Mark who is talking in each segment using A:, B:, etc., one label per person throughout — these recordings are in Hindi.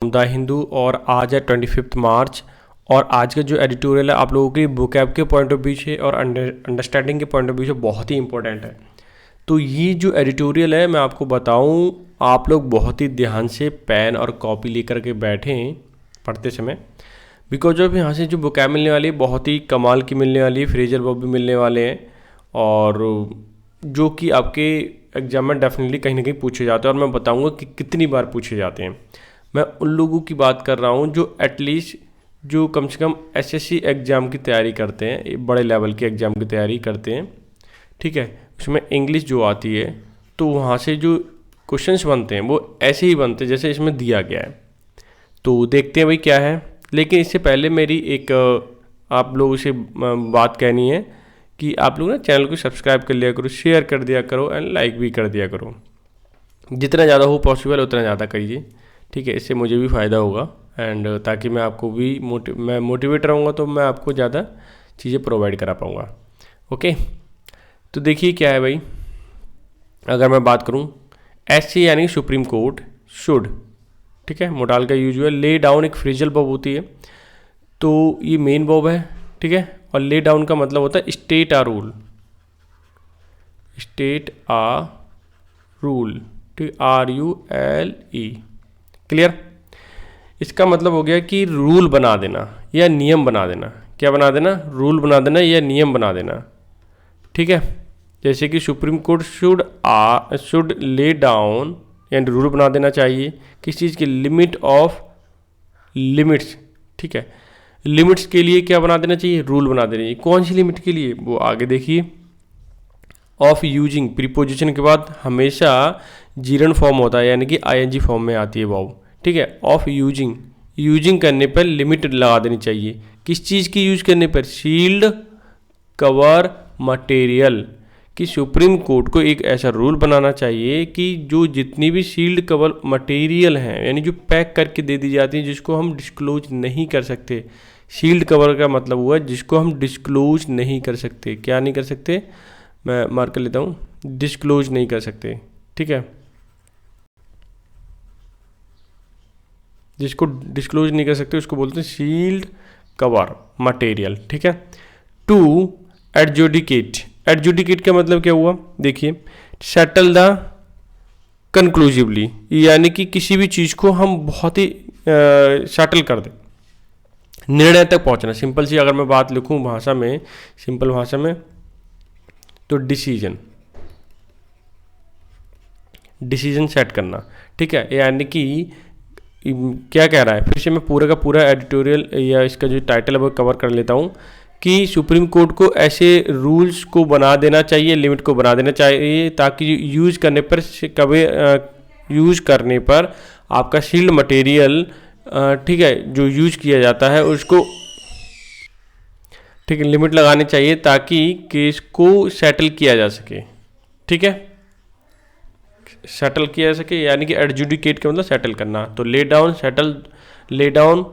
A: द हिंदू और आज है 25 मार्च। और आज का जो एडिटोरियल है आप लोगों की वोकैब के पॉइंट ऑफ व्यू से और अंडरस्टैंडिंग के पॉइंट ऑफ व्यू से बहुत ही इंपॉर्टेंट है। तो ये जो एडिटोरियल है मैं आपको बताऊं, आप लोग बहुत ही ध्यान से पेन और कॉपी लेकर के बैठें पढ़ते समय, बिकॉज ऑफ यहाँ से जो वोकैब मिलने वाली है बहुत ही कमाल की मिलने वाली है, फ्रेजल वर्ब भी मिलने वाले हैं और जो कि आपके एग्जाम में डेफिनेटली कहीं ना कहीं पूछे जाते हैं और मैं बताऊंगा कि कितनी बार पूछे जाते हैं। मैं उन लोगों की बात कर रहा हूँ जो एटलीस्ट जो कम से कम एसएससी एग्ज़ाम की तैयारी करते हैं, बड़े लेवल के एग्ज़ाम की तैयारी करते हैं, ठीक है। उसमें इंग्लिश जो आती है तो वहाँ से जो क्वेश्चंस बनते हैं वो ऐसे ही बनते हैं जैसे इसमें दिया गया है। तो देखते हैं भाई क्या है। लेकिन इससे पहले मेरी एक आप लोगों से बात कहनी है कि आप लोग ना चैनल को सब्सक्राइब कर लिया करो, शेयर कर दिया करो एंड लाइक भी कर दिया करो। जितना ज़्यादा हो पॉसिबल उतना ज़्यादा करिए, ठीक है। इससे मुझे भी फ़ायदा होगा एंड ताकि मैं आपको भी मैं मोटिवेट रहूँगा तो मैं आपको ज़्यादा चीज़ें प्रोवाइड करा पाऊँगा। ओके, तो देखिए क्या है भाई। अगर मैं बात करूँ एससी यानी सुप्रीम कोर्ट शुड, ठीक है, मोडाल का यूजुअल ले डाउन एक फ्रेजल वर्ब होती है, तो ये मेन वर्ब है, ठीक है। और ले डाउन का मतलब होता है स्टेट आ रूल, स्टेट आ रूल, ठीक, RULE, क्लियर। इसका मतलब हो गया कि रूल बना देना या नियम बना देना। क्या बना देना? रूल बना देना या नियम बना देना, ठीक है। जैसे कि supreme court should lay down and rule बना देना चाहिए किस चीज़ की, लिमिट ऑफ लिमिट्स, ठीक है। लिमिट्स के लिए क्या बना देना चाहिए? रूल बना देना चाहिए। कौन सी लिमिट के लिए वो आगे देखिए। ऑफ यूजिंग प्रीपोजिशन के बाद हमेशा जीरन फॉर्म होता है यानी कि ING फॉर्म में आती है वर्ब, ठीक है। ऑफ यूजिंग करने पर लिमिट लगा देनी चाहिए। किस चीज़ की यूज करने पर? Shield cover material. कि सुप्रीम कोर्ट को एक ऐसा रूल बनाना चाहिए कि जो जितनी भी शील्ड कवर मटेरियल हैं यानी जो पैक करके दे दी जाती है जिसको हम डिस्क्लोज नहीं कर सकते। शील्ड कवर का मतलब हुआ जिसको हम डिस्क्लोज नहीं कर सकते। क्या नहीं कर सकते? मैं मार्क कर लेता हूँ, डिस्क्लोज नहीं कर सकते, ठीक है। जिसको डिस्क्लोज नहीं कर सकते उसको बोलते हैं शील्ड कवर मटेरियल, ठीक है। टू एडजुडिकेट का मतलब क्या हुआ? देखिए, सेटल द कंक्लूसिवली, यानी कि किसी भी चीज़ को हम बहुत ही सेटल कर दें, निर्णय तक पहुंचना। सिंपल सी अगर मैं बात लिखूं भाषा में, सिंपल भाषा में, तो डिसीजन सेट करना, ठीक है। यानी कि क्या कह रहा है, फिर से मैं पूरा का पूरा एडिटोरियल या इसका जो टाइटल है वो कवर कर लेता हूँ कि सुप्रीम कोर्ट को ऐसे रूल्स को बना देना चाहिए, लिमिट को बना देना चाहिए ताकि यूज करने पर आपका शील्ड मटेरियल, ठीक है, जो यूज किया जाता है उसको, ठीक है, लिमिट लगानी चाहिए ताकि केस को सेटल किया जा सके, ठीक है। सेटल किया जा सके यानी कि एडजुडिकेट का मतलब सेटल करना। तो ले डाउन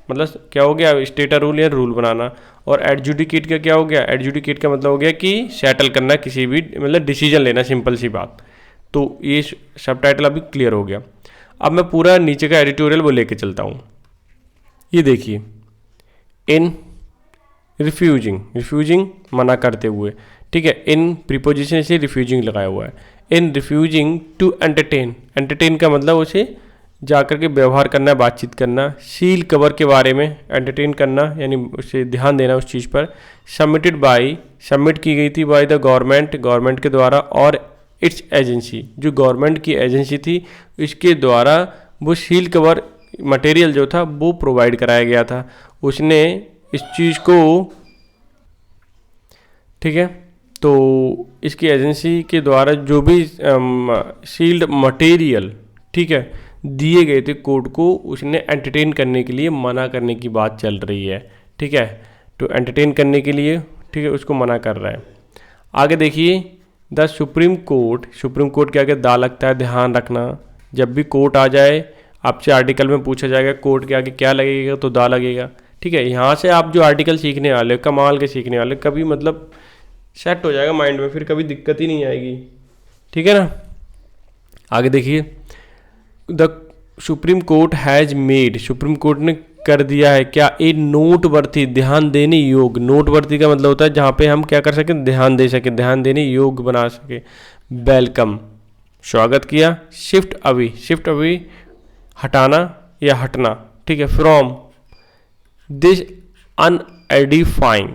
A: मतलब क्या हो गया? स्टेट रूल या रूल बनाना। और एडजुडिकेट का क्या हो गया? एडजुडिकेट का मतलब हो गया कि सेटल करना, किसी भी मतलब डिसीजन लेना, सिंपल सी बात। तो ये सब टाइटल अभी क्लियर हो गया। अब मैं पूरा नीचे का एडिटोरियल वो लेके चलता हूँ। ये देखिए, इन रिफ्यूजिंग मना करते हुए, ठीक है। इन प्रीपोजिशन से रिफ्यूजिंग लगाया हुआ है। इन रिफ्यूजिंग टू एंटरटेन का मतलब उसे जाकर के व्यवहार करना, बातचीत करना। शील कवर के बारे में एंटरटेन करना यानी उसे ध्यान देना उस चीज़ पर। सबमिट की गई थी बाय द गवर्नमेंट के द्वारा और इट्स एजेंसी, जो गवर्नमेंट की एजेंसी थी इसके द्वारा वो शील कवर मटेरियल जो था वो प्रोवाइड कराया गया था। उसने इस चीज़ को, ठीक है, तो इसकी एजेंसी के द्वारा जो भी शील्ड मटेरियल, ठीक है, दिए गए थे कोर्ट को, उसने एंटरटेन करने के लिए मना करने की बात चल रही है, ठीक है। तो एंटरटेन करने के लिए, ठीक है, उसको मना कर रहा है। आगे देखिए, द सुप्रीम कोर्ट के आगे दा लगता है, ध्यान रखना। जब भी कोर्ट आ जाए आपसे आर्टिकल में पूछा जाएगा कोर्ट के आगे क्या लगेगा, तो दा लगेगा, ठीक है। यहाँ से आप जो आर्टिकल सीखने वाले, कमाल के सीखने वाले, कभी मतलब सेट हो जाएगा माइंड में, फिर कभी दिक्कत ही नहीं आएगी, ठीक है ना। आगे देखिए, the supreme court has made, supreme court ने कर दिया है क्या, ए नोटवर्ती, ध्यान देने योग्य। नोटवर्ती का मतलब होता है जहाँ पे हम क्या कर सकें, ध्यान दे सके, ध्यान देने योग्य बना सके। वेलकम, स्वागत किया। शिफ्ट अवे, शिफ्ट अवे हटाना या हटना, ठीक है। फ्रॉम दिस अनएडिफाइंग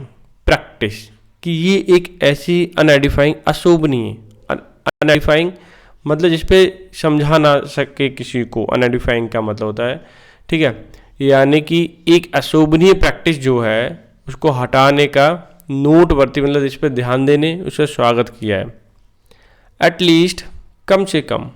A: प्रैक्टिस, कि ये एक ऐसी अनएडिफाइंग, अशोभनीय, अनएडिफाइंग मतलब जिस पे समझा ना सके किसी को, अनएडिफाइंग का मतलब होता है, ठीक है। यानी कि एक अशोभनीय प्रैक्टिस जो है उसको हटाने का, नोटवर्ती मतलब इस पर ध्यान देने, उसका स्वागत किया है। एटलीस्ट, कम से कम,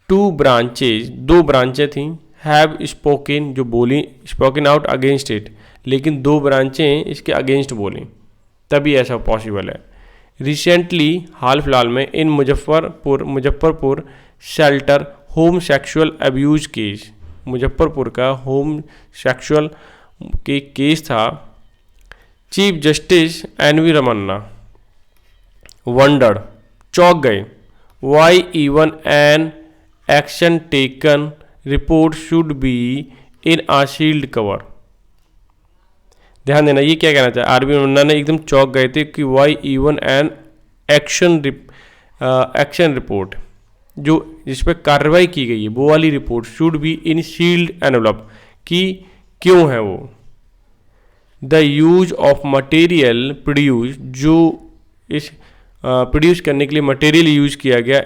A: 2 ब्रांचेज, 2 ब्रांचें थीं, हैव स्पोकन, जो बोली, स्पोकन आउट अगेंस्ट इट, लेकिन 2 ब्रांचें इसके अगेंस्ट बोली, तभी ऐसा पॉसिबल है। रिसेंटली, हाल फिलहाल में, in Muzaffarpur shelter home sexual abuse case, Muzaffarpur का होम सेक्सुअल के केस था। Chief justice NV Ramana wondered, चौंक गए, why even an action taken report should be in a shield cover. ध्यान देना, ये क्या कहना चाहे, आरबी रमन्ना ने एकदम चौंक गए थे कि why even an action report, जो जिस पर कार्रवाई की गई है, वो वाली report, should be in sealed envelope, कि क्यों है वो। The use of material produce, जो इस प्रोड्यूस करने के लिए मटेरियल यूज किया गया,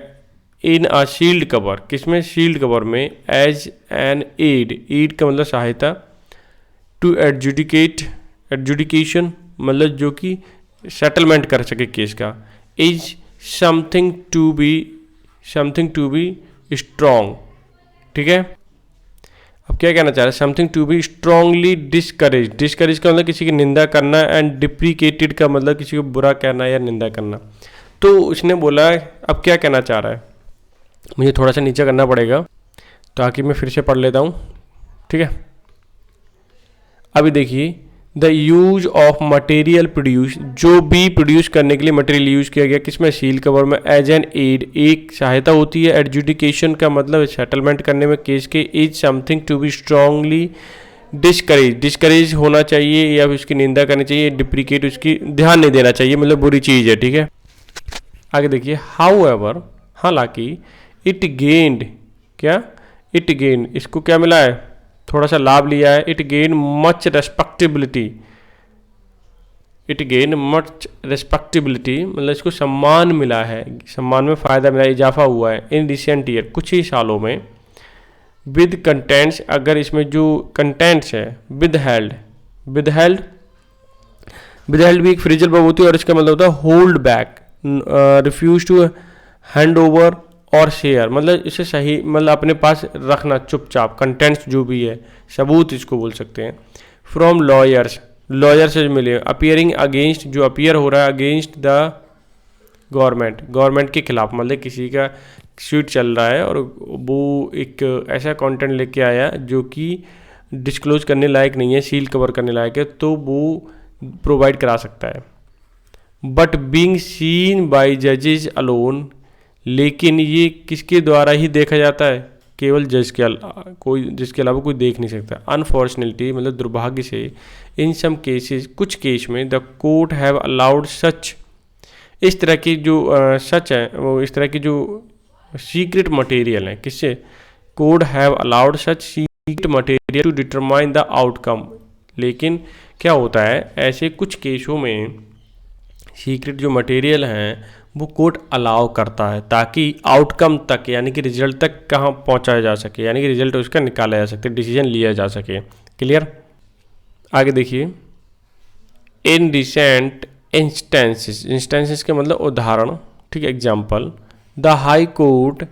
A: इन अ शील्ड कवर, किसमें, शील्ड कवर में, एज एन एड, एड का मतलब सहायता, टू एडजुडिकेशन मतलब जो कि सेटलमेंट कर सके केस का, is something to be strong, ठीक है। अब क्या कहना चाह रहा है, something to be strongly discourage, discourage का मतलब किसी की निंदा करना, एंड डिप्रिकेटेड का मतलब किसी को बुरा कहना या निंदा करना। तो उसने बोला, अब क्या कहना चाह रहा है, मुझे थोड़ा सा नीचे करना पड़ेगा ताकि मैं फिर से पढ़ लेता हूँ, ठीक है। अभी देखिए, the use of material produce, जो भी प्रोड्यूस करने के लिए मटेरियल यूज किया गया, किसमें, सील कवर में, एज एन एड, एक सहायता होती है, एडजुडिकेशन का मतलब सेटलमेंट करने में केस के, is something to be strongly discourage, discourage होना चाहिए या उसकी निंदा करनी चाहिए, डिप्रिकेट, उसकी ध्यान नहीं देना चाहिए, मतलब बुरी चीज़ है, ठीक है। आगे देखिए, हाउएवर, हालांकि, इट गेन्ड, क्या, इट गेन, इसको क्या मिला है, थोड़ा सा लाभ लिया है, it gain much respectability, it gain much respectability मतलब इसको सम्मान मिला है, सम्मान में फ़ायदा मिला, इजाफा हुआ है, इन रिसेंट ईयर, कुछ ही सालों में, विद कंटेंट्स, अगर इसमें जो कंटेंट्स है, विदहेल्ड भी एक फ्रेजल वर्ब होती है, और इसका मतलब होता है hold back, refuse to hand over और शेयर, मतलब इसे सही, मतलब अपने पास रखना चुपचाप, कंटेंट्स जो भी है, सबूत इसको बोल सकते हैं। फ्रॉम लॉयर्स, लॉयर से मिले, अपीयरिंग अगेंस्ट, जो अपीयर हो रहा है अगेंस्ट द गवर्नमेंट के खिलाफ, मतलब किसी का सूट चल रहा है और वो एक ऐसा कंटेंट लेके आया जो कि डिस्क्लोज करने लायक नहीं है, सील कवर करने लायक है, तो वो प्रोवाइड करा सकता है। बट बीइंग सीन बाय जजेस अलोन, लेकिन ये किसके द्वारा ही देखा जाता है, केवल जज के कोई, जिसके अलावा कोई देख नहीं सकता। अनफॉर्चुनेटली मतलब दुर्भाग्य से, इन सम केसेस, कुछ केस में, द कोर्ट हैव अलाउड सच, इस तरह की जो सच है, वो इस तरह की जो सीक्रेट मटेरियल है, किससे, court have allowed such secret material to determine the outcome. लेकिन क्या होता है, ऐसे कुछ केसों में सीक्रेट जो मटेरियल हैं वो कोर्ट अलाउ करता है ताकि आउटकम तक, यानी कि रिजल्ट तक कहाँ पहुँचाया जा सके, यानी कि रिजल्ट उसका निकाला जा सके, डिसीजन लिया जा सके। क्लियर। आगे देखिए, इन रिसेंट इंस्टेंसेस के मतलब उदाहरण, ठीक है, example, the high court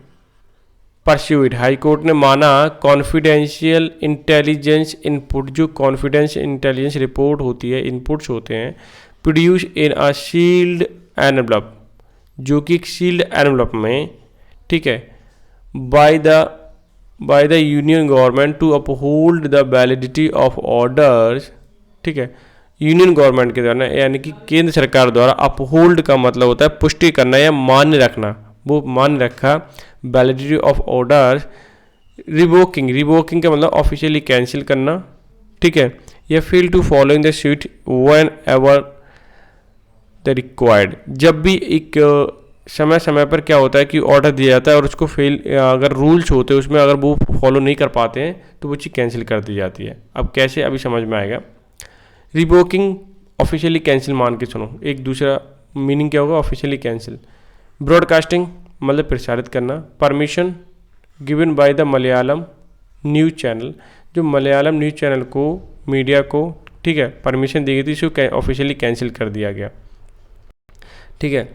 A: pursued, high court ने माना कॉन्फिडेंशियल इंटेलिजेंस इनपुट, जो कॉन्फिडेंशियल इंटेलिजेंस रिपोर्ट होती है, इनपुट्स होते हैं, produce in a sealed envelope, जो कि एक सील्ड एनवलप में, ठीक है, by the union government to uphold the validity of orders, ठीक है, यूनियन गवर्नमेंट के द्वारा, यानी कि केंद्र सरकार द्वारा, अपहोल्ड का मतलब होता है पुष्टि करना या मान्य रखना, वो मान्य रखा, वैलिडिटी ऑफ ऑर्डर्स रिवोकिंग का मतलब ऑफिशियली कैंसिल करना, ठीक है, या fail to following the switch whenever the required. जब भी एक समय समय पर क्या होता है कि ऑर्डर दिया जाता है और उसको फेल, अगर रूल्स होते हैं उसमें अगर वो फॉलो नहीं कर पाते हैं तो वो चीज़ कैंसिल कर दी जाती है। अब कैसे, अभी समझ में आएगा। रिवोकिंग ऑफिशियली कैंसिल मान के सुनो, एक दूसरा मीनिंग क्या होगा ऑफिशियली कैंसिल। ब्रॉडकास्टिंग मतलब प्रसारित करना। Permission given by the Malayalam news channel, जो मलयालम न्यूज़ चैनल को, मीडिया को, ठीक है, परमिशन दी गई थी, इसको ऑफिशियली कैंसिल कर दिया गया, ठीक है।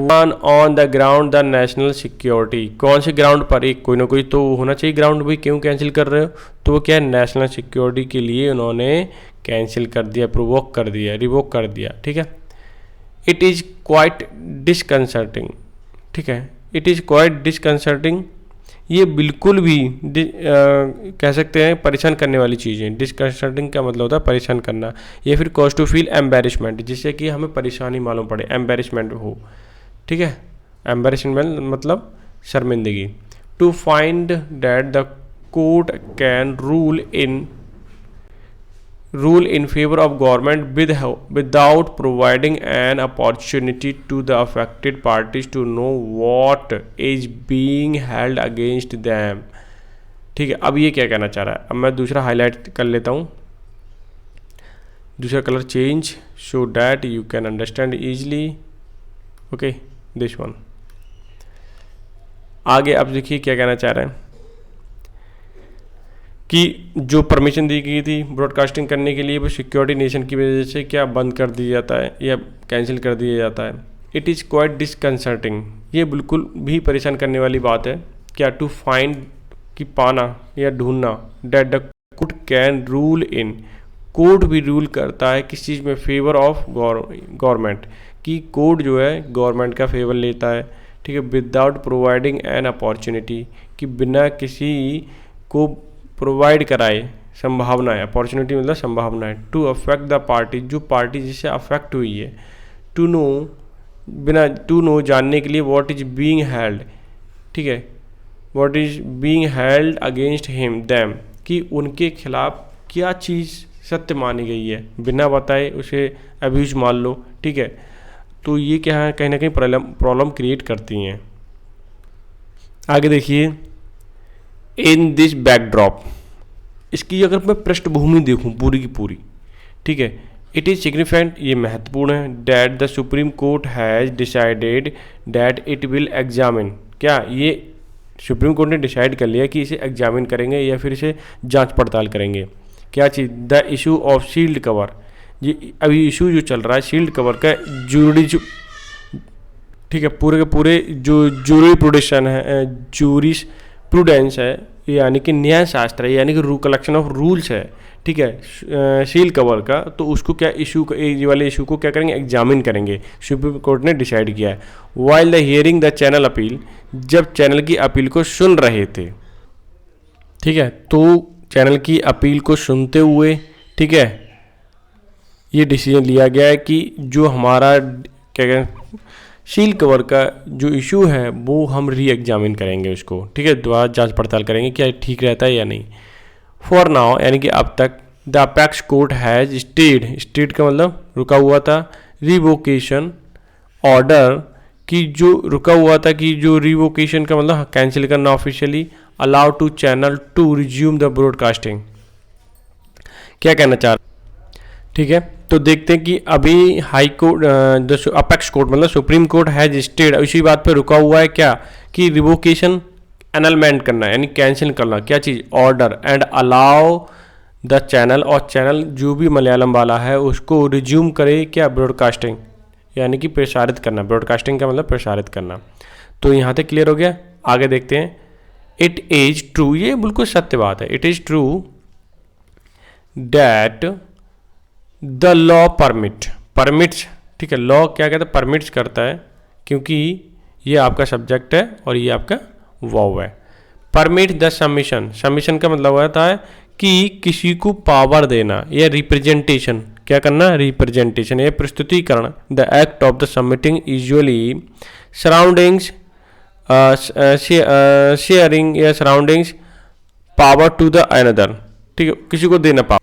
A: One on the ground the national security, कौन से ग्राउंड पर, एक कोई ना कोई तो होना चाहिए ग्राउंड, भाई क्यों कैंसिल कर रहे हो, तो वो क्या है, नेशनल सिक्योरिटी के लिए उन्होंने कैंसिल कर दिया, प्रोवोक कर दिया, रिवोक कर दिया, ठीक है। इट इज़ क्वाइट डिसकंसर्टिंग, ठीक है, इट इज़ क्वाइट डिसकंसर्टिंग, ये बिल्कुल भी कह सकते हैं परेशान करने वाली चीज़ें। डिसकंसर्टिंग का मतलब होता है परेशान करना, या फिर कॉज टू फील एम्बेरसमेंट, जिससे कि हमें परेशानी मालूम पड़े, एम्बेरसमेंट हो, ठीक है। एम्बेरसमेंट मतलब शर्मिंदगी। To find that the court can rule in favor of government without providing an opportunity to the affected parties to know what is being held against them, ठीक है। अब ये क्या कहना चाह रहा है, अब मैं दूसरा हाईलाइट कर लेता हूँ, दूसरा colour change so that you can understand easily, okay, this one. आगे अब देखिए क्या कहना चाह रहे हैं कि जो परमिशन दी गई थी ब्रॉडकास्टिंग करने के लिए वो सिक्योरिटी नेशन की वजह से क्या बंद कर दिया जाता है या कैंसिल कर दिया जाता है। इट इज़ क्वाइट डिसकंसर्टिंग, ये बिल्कुल भी परेशान करने वाली बात है। क्या, टू फाइंड कि पाना या ढूंढना, that the court can rule in, court भी रूल करता है किस चीज़ में, फेवर ऑफ गवर्नमेंट, कि कोर्ट जो है गवर्नमेंट का फेवर लेता है, ठीक है, विदाउट प्रोवाइडिंग एन अपॉर्चुनिटी, कि बिना किसी को प्रोवाइड कराए, संभावना है, अपॉर्चुनिटी मतलब संभावना है। टू अफेक्ट द पार्टी, जो पार्टी जिससे अफेक्ट हुई है। टू नो, बिना, टू नो जानने के लिए, व्हाट इज बीइंग हेल्ड, ठीक है, what is being held against him them, कि उनके खिलाफ क्या चीज़ सत्य मानी गई है, बिना बताए उसे अब्यूज मान लो, ठीक है। तो ये क्या है, कहीं ना कहीं प्रॉब्लम क्रिएट करती हैं। आगे देखिए, इन दिस बैकड्रॉप, इसकी अगर मैं पृष्ठभूमि देखूं पूरी की पूरी, ठीक है, इट इज़ सिग्निफिकेंट, ये महत्वपूर्ण है, that the supreme court has decided that it will examine, क्या ये सुप्रीम कोर्ट ने डिसाइड कर लिया कि इसे एग्जामिन करेंगे या फिर इसे जांच पड़ताल करेंगे। क्या चीज़, the issue of shield cover, ये अभी इशू जो चल रहा है शील्ड कवर का, ठीक है, पूरे के पूरे जो जूरी प्रोडिशन है, जूरिस प्रूडेंस है, यानी कि न्याय शास्त्र है, यानी कि कलेक्शन ऑफ रूल्स है, ठीक है, शील कवर का, तो उसको क्या इशू, ये वाले इशू को क्या करेंगे, एग्जामिन करेंगे, सुप्रीम कोर्ट ने डिसाइड किया है। While the hearing the channel appeal, जब चैनल की अपील को सुन रहे थे, ठीक है, तो चैनल की अपील को सुनते हुए, ठीक है, ये डिसीजन लिया गया है कि जो हमारा क्या कहते शील कवर का जो इशू है वो हम री एग्जामिन करेंगे उसको, ठीक है, दोबारा जांच पड़ताल करेंगे क्या ठीक रहता है या नहीं। फॉर नाउ, यानी कि अब तक, the apex court has stayed का मतलब रुका हुआ था, रिवोकेशन ऑर्डर की जो रुका हुआ था, कि जो रिवोकेशन का मतलब कैंसिल करना officially, allow to channel to resume the broadcasting, क्या कहना चाह रहा, ठीक है। तो देखते हैं कि अभी हाई कोर्ट, अपेक्स कोर्ट मतलब सुप्रीम कोर्ट हैज स्टेड, इसी बात पे रुका हुआ है क्या, कि रिवोकेशन एनलमेंट करना यानी कैंसिल करना, क्या चीज़, order, and allow the channel, और चैनल जो भी मलयालम वाला है उसको रिज्यूम करे क्या, ब्रॉडकास्टिंग, यानी कि प्रसारित करना, ब्रॉडकास्टिंग का मतलब प्रसारित करना। तो यहाँ तक क्लियर हो गया। आगे देखते हैं, इट इज़ ट्रू, ये बिल्कुल सत्य बात है, it is true that the law permits, ठीक है, लॉ क्या कहता है, परमिट्स करता है, क्योंकि ये आपका सब्जेक्ट है और ये आपका वाव है। परमिट द सबमिशन का मतलब होता है कि किसी को पावर देना या रिप्रेजेंटेशन, क्या करना, रिप्रेजेंटेशन या प्रस्तुतिकरण। The act of the submitting usually surroundings sharing या surroundings power to the another, ठीक है, किसी को देना पावर,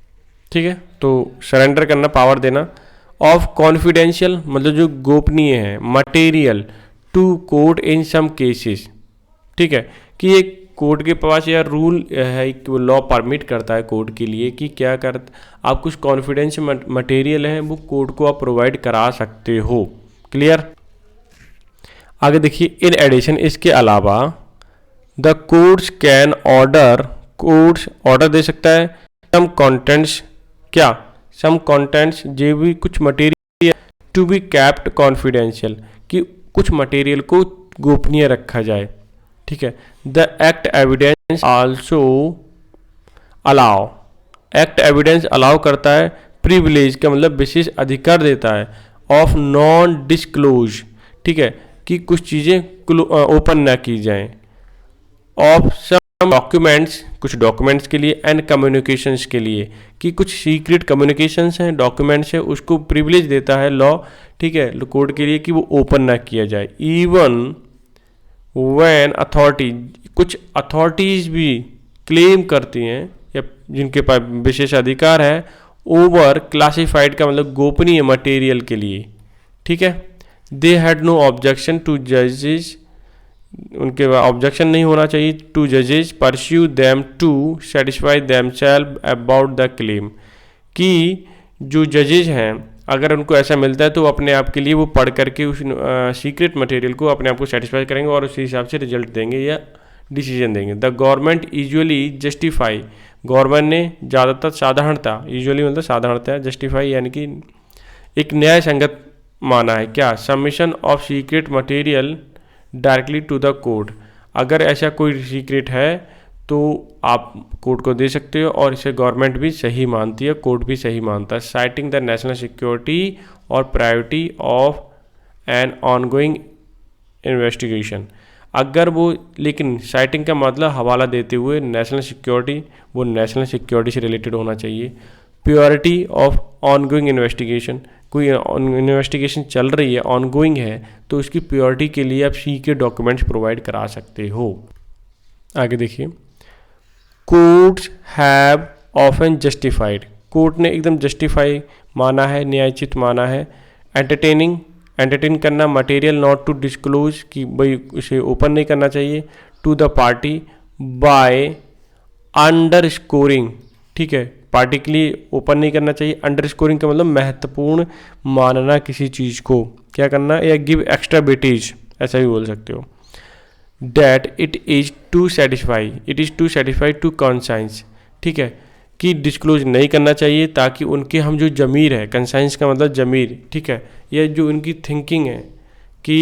A: ठीक है, तो सरेंडर करना, पावर देना। ऑफ कॉन्फिडेंशियल मतलब जो गोपनीय है, material to court in some cases, ठीक है, कि एक कोर्ट के पास या रूल है, एक लॉ परमिट करता है कोर्ट के लिए कि क्या कर, आप कुछ कॉन्फिडेंशियल मटेरियल है वो कोर्ट को आप प्रोवाइड करा सकते हो। क्लियर। आगे देखिए, इन एडिशन इसके अलावा the courts can order, courts order दे सकता है सम कंटेंट्स, क्या, सम कंटेंट्स जो भी कुछ material to be kept confidential, कि कुछ मटेरियल को गोपनीय रखा जाए, ठीक है। The act evidence also allow, act evidence allow करता है, प्रिविलेज का मतलब विशेष अधिकार देता है, ऑफ नॉन डिस्क्लोज, ठीक है, कि कुछ चीज़ें ओपन ना की जाएं, ऑफ सम डॉक्यूमेंट्स, कुछ डॉक्यूमेंट्स के लिए, एंड कम्युनिकेशंस के लिए, कि कुछ सीक्रेट कम्युनिकेशंस हैं, डॉक्यूमेंट्स हैं, उसको प्रिविलेज देता है लॉ, ठीक है, कोर्ट के लिए कि वो ओपन ना किया जाए। इवन व्हेन अथॉरिटी, कुछ अथॉरिटीज़ भी क्लेम करती हैं या जिनके पास विशेष अधिकार है ओवर क्लासिफाइड का मतलब गोपनीय मटेरियल के लिए, ठीक है, they had no objection to जजेस, उनके ऑब्जेक्शन नहीं होना चाहिए टू जजेस pursue them to satisfy themselves about the claim, कि जो जजेज हैं अगर उनको ऐसा मिलता है तो अपने आप के लिए वो पढ़ करके उस सीक्रेट मटेरियल को अपने आप को सेटिस्फाई करेंगे और उसी हिसाब से रिजल्ट देंगे या डिसीजन देंगे। The government usually justify, government ने ज़्यादातर साधारणता, यूजुअली मतलब साधारणता, जस्टिफाई यानी कि एक न्याय संगत माना है, क्या, submission of secret material directly to the court, अगर ऐसा कोई सीक्रेट है तो आप कोर्ट को दे सकते हो और इसे गवर्नमेंट भी सही मानती है, कोर्ट भी सही मानता है, साइटिंग द नेशनल सिक्योरिटी और priority of an ongoing investigation, अगर वो, लेकिन साइटिंग का मतलब हवाला देते हुए नेशनल सिक्योरिटी, वो नेशनल सिक्योरिटी से रिलेटेड होना चाहिए, प्योरिटी ऑफ ऑनगोइंग इन्वेस्टिगेशन, कोई इन्वेस्टिगेशन चल रही है, ऑनगोइंग है, तो उसकी प्योरिटी के लिए आप सीक्रेट डॉक्यूमेंट्स प्रोवाइड करा सकते हो। आगे देखिए, courts have often justified, court ने एकदम जस्टिफाई माना है, न्यायोचित माना है, एंटरटेनिंग, एंटरटेन करना, मटेरियल नॉट टू डिस्क्लोज, कि भाई उसे ओपन नहीं करना चाहिए, टू द पार्टी बाय अंडर स्कोरिंग, ठीक है, पार्टी के लिए ओपन नहीं करना चाहिए, अंडर स्कोरिंग का मतलब महत्वपूर्ण मानना किसी चीज़ को, क्या करना, या गिव एक्स्ट्रा वेटेज, ऐसा भी बोल सकते हो। That it is to satisfy, it is to satisfy to conscience, ठीक है, कि डिस्क्लोज नहीं करना चाहिए ताकि उनके हम जो जमीर है, कंसाइंस का मतलब जमीर, ठीक है, या जो उनकी थिंकिंग है कि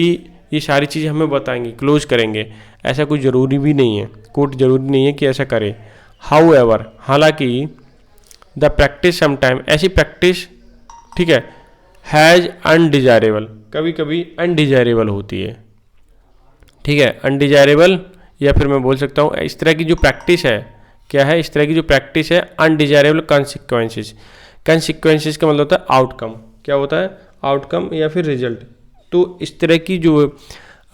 A: ये सारी चीज़ें हमें बताएंगे, क्लोज करेंगे, ऐसा कोई ज़रूरी भी नहीं है, कोर्ट ज़रूरी नहीं है कि ऐसा करे। हाउ एवर, हालांकि द प्रैक्टिस समटाइम, ऐसी प्रैक्टिस, ठीक है, हैज़ अनडिजायरेबल, कभी कभी अनडिजायरेबल होती है, ठीक है, अनडिजायरेबल, या फिर मैं बोल सकता हूँ इस तरह की जो प्रैक्टिस है, क्या है, इस तरह की जो प्रैक्टिस है अनडिजायरेबल कॉन्सिक्वेंसेस, कॉन्सिक्वेंसेस का मतलब होता है आउटकम, क्या होता है, आउटकम या फिर रिजल्ट, तो इस तरह की जो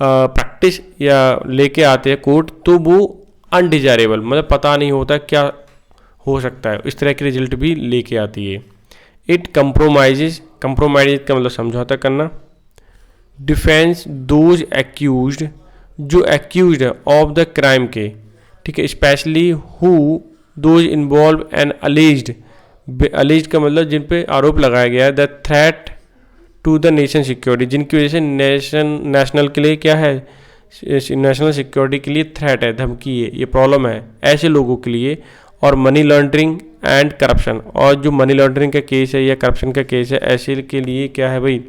A: प्रैक्टिस या लेके आते हैं कोर्ट, तो वो अनडिजायरेबल मतलब पता नहीं होता क्या हो सकता है, इस तरह की रिजल्ट भी लेके आती है। इट कंप्रोमाइजेज, कंप्रोमाइज का मतलब समझौता करना, डिफेंस दोज एक्यूज्ड, जो एक्यूज्ड है ऑफ द क्राइम के, ठीक है, specially who those involve and alleged, alleged का मतलब जिन पे आरोप लगाया गया है, the threat to the nation security, जिनकी वजह से नेशनल के लिए क्या है, नेशनल सिक्योरिटी के लिए थ्रेट है, धमकी है, ये प्रॉब्लम है ऐसे लोगों के लिए, और मनी लॉन्ड्रिंग एंड करप्शन, और जो मनी लॉन्ड्रिंग का केस है या करप्शन का केस है, ऐसे के लिए क्या है भाई,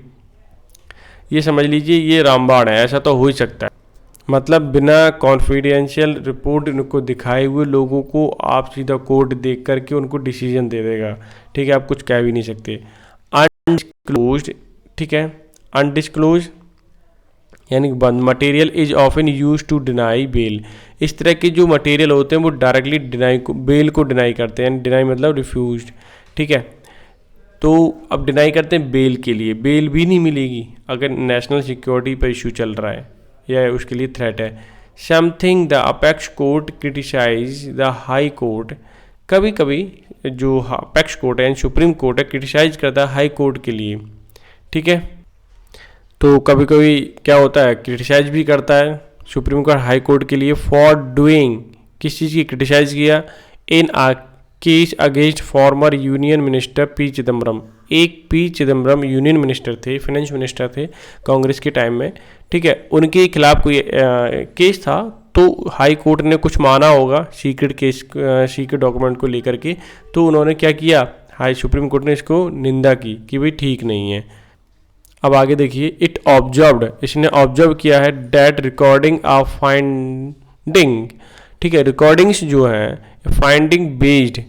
A: ये समझ लीजिए ये रामबाण है, ऐसा तो हो ही सकता है, मतलब बिना कॉन्फिडेंशियल रिपोर्ट उनको दिखाए हुए लोगों को आप सीधा कोर्ट देख करके उनको डिसीजन दे देगा, ठीक है, आप कुछ कह भी नहीं सकते। अनडिस्क्लोज्ड, ठीक है, अनडिस्क्लोज यानी बंद, material is often use to deny bail, इस तरह के जो मटेरियल होते हैं वो डायरेक्टली डिनाई को, बेल को डिनाई करते हैं, डिनाई मतलब रिफ्यूज, ठीक है, तो अब डिनाई करते हैं बेल के लिए, बेल भी नहीं मिलेगी अगर नेशनल सिक्योरिटी पर इशू चल रहा है या उसके लिए थ्रेट है, something the apex court criticise the high court. कभी कभी जो अपेक्स कोर्ट है, सुप्रीम कोर्ट है, क्रिटिसाइज करता है हाई कोर्ट के लिए। ठीक है, तो कभी कभी क्या होता है, क्रिटिसाइज भी करता है सुप्रीम कोर्ट हाई कोर्ट के लिए फॉर डूइंग, किस चीज़ की क्रिटिसाइज किया, in a case against former union minister P Chidambaram. एक पी चिदम्बरम यूनियन मिनिस्टर थे, फाइनेंस मिनिस्टर थे कांग्रेस के टाइम में। ठीक है, उनके खिलाफ कोई केस था, तो हाई कोर्ट ने कुछ माना होगा सीक्रेट केस, सीक्रेट डॉक्यूमेंट को लेकर के, तो उन्होंने क्या किया, हाई सुप्रीम कोर्ट ने इसको निंदा की कि भाई ठीक नहीं है। अब आगे देखिए, इट ऑब्जर्व्ड, इसने ऑब्जर्व किया है डैट रिकॉर्डिंग ऑफ फाइंडिंग। ठीक है, रिकॉर्डिंग्स जो हैं finding based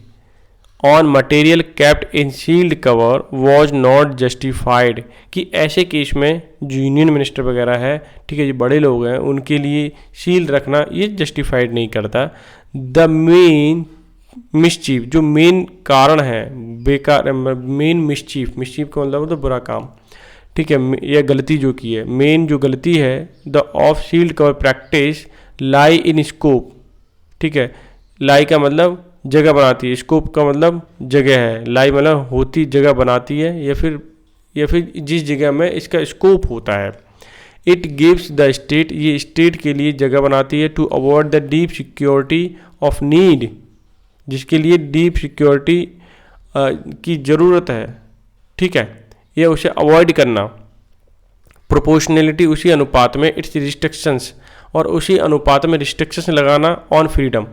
A: on material kept in sealed cover was not justified, कि ऐसे केस में जो यूनियन मिनिस्टर वगैरह है, ठीक है, जो बड़े लोग हैं, उनके लिए सील रखना ये जस्टिफाइड नहीं करता। द मेन मिसचीफ, जो मेन कारण है बेकार, मेन मिसचीफ, मिसचीफ का मतलब तो बुरा काम। ठीक है, यह गलती जो की है, मेन जो गलती है, the of sealed cover practice lie in scope. ठीक है, लाई का मतलब जगह बनाती है, स्कोप का मतलब जगह है, लाई मतलब होती जगह बनाती है, या फिर जिस जगह में इसका स्कोप होता है। इट गिव्स द स्टेट, ये स्टेट के लिए जगह बनाती है, to avoid the deep security of need, जिसके लिए डीप सिक्योरिटी की ज़रूरत है। ठीक है, यह उसे अवॉइड करना, प्रोपोर्शनैलिटी उसी अनुपात में, इट्स रिस्ट्रिक्शंस, और उसी अनुपात में रिस्ट्रिक्शंस लगाना ऑन फ्रीडम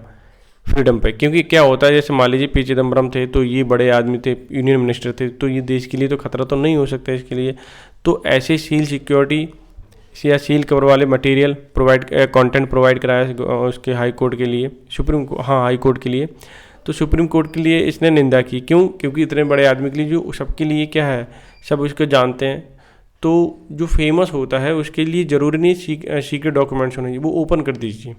A: पे। क्योंकि क्या होता है, जैसे मान लीजिए पी चिदम्बरम थे, तो ये बड़े आदमी थे, यूनियन मिनिस्टर थे, तो ये देश के लिए तो खतरा तो नहीं हो सकता इसके लिए, तो ऐसे सील सिक्योरिटी या सील कवर वाले मटेरियल कंटेंट प्रोवाइड कराया उसके हाई कोर्ट के लिए, हाई कोर्ट के लिए। तो सुप्रीम कोर्ट के लिए इसने निंदा की, क्यों, क्योंकि इतने बड़े आदमी के लिए, जो सबके लिए क्या है, सब उसको जानते हैं, तो जो फेमस होता है उसके लिए ज़रूरी नहीं सीक्रेट डॉक्यूमेंट्स होने, वो ओपन कर दीजिए।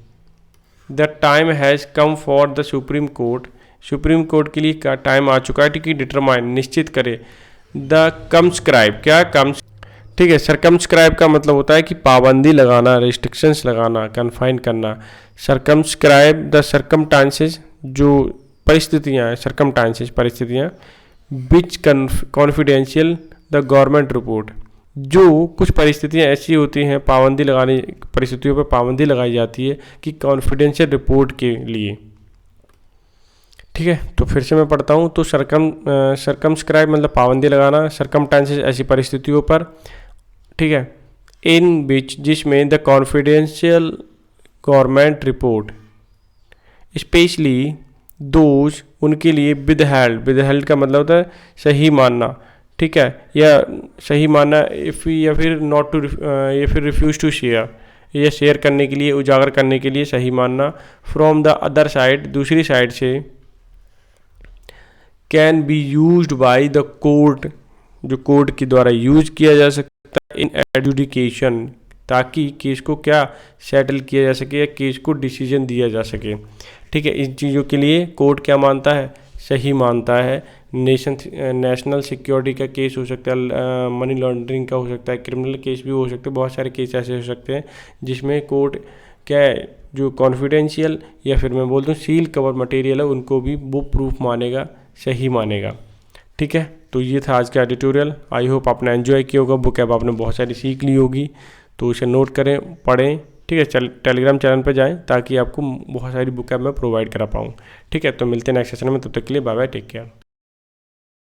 A: The time has come for the supreme court, supreme court के लिए का टाइम आ चुका है कि डिटरमाइन, निश्चित करे, द कमस्क्राइब, क्या ठीक है, सरकमस्क्राइब का मतलब होता है कि पाबंदी लगाना, रिस्ट्रिक्शंस लगाना, कन्फाइन करना। सरकमस्क्राइब द सरकमटांसेस, जो परिस्थितियाँ हैं, सरकमटांसेस परिस्थितियाँ, विच कॉन्फिडेंशियल द गवर्नमेंट रिपोर्ट, जो कुछ परिस्थितियाँ ऐसी होती हैं, परिस्थितियों पर पाबंदी लगाई जाती है कि कॉन्फिडेंशियल रिपोर्ट के लिए। ठीक है, तो फिर से मैं पढ़ता हूँ, तो सरकमस्क्राइब मतलब पाबंदी लगाना, सरकमटांसेस ऐसी परिस्थितियों पर, ठीक है, इन विच, जिसमें the confidential government report specially those, उनके लिए विदहेल्ड का मतलब होता है सही मानना। ठीक है, या सही मानना, या फिर रिफ्यूज टू शेयर, या शेयर करने के लिए, उजागर करने के लिए सही मानना। फ्रॉम द अदर साइड, दूसरी साइड से, can be used by the court, जो कोर्ट के द्वारा यूज किया जा सकता है इन एडजुडिकेशन, ताकि केस को क्या सेटल किया जा सके, या केस को डिसीजन दिया जा सके। ठीक है, इन चीज़ों के लिए कोर्ट क्या मानता है, सही मानता है। नेशनल सिक्योरिटी का केस हो सकता है, मनी लॉन्ड्रिंग का हो सकता है, क्रिमिनल केस भी हो सकते हैं, बहुत सारे केस ऐसे हो सकते हैं जिसमें कोर्ट क्या है, जो कॉन्फिडेंशियल या फिर मैं बोलता हूँ सील कवर मटेरियल है, उनको भी वो प्रूफ मानेगा, सही मानेगा। ठीक है, तो ये था आज का एडिटोरियल। आई होप आपने एंजॉय किया होगा, बुक ऐप आपने बहुत सारी सीख ली होगी, तो उसे नोट करें, पढ़ें। ठीक है, टेलीग्राम चैनल पर जाएं ताकि आपको बहुत सारी बुक ऐप मैं प्रोवाइड करा पाऊँ। ठीक है, तो मिलते हैं नेक्स्ट सेशन में, तब तक के लिए बाय बाय, टेक केयर।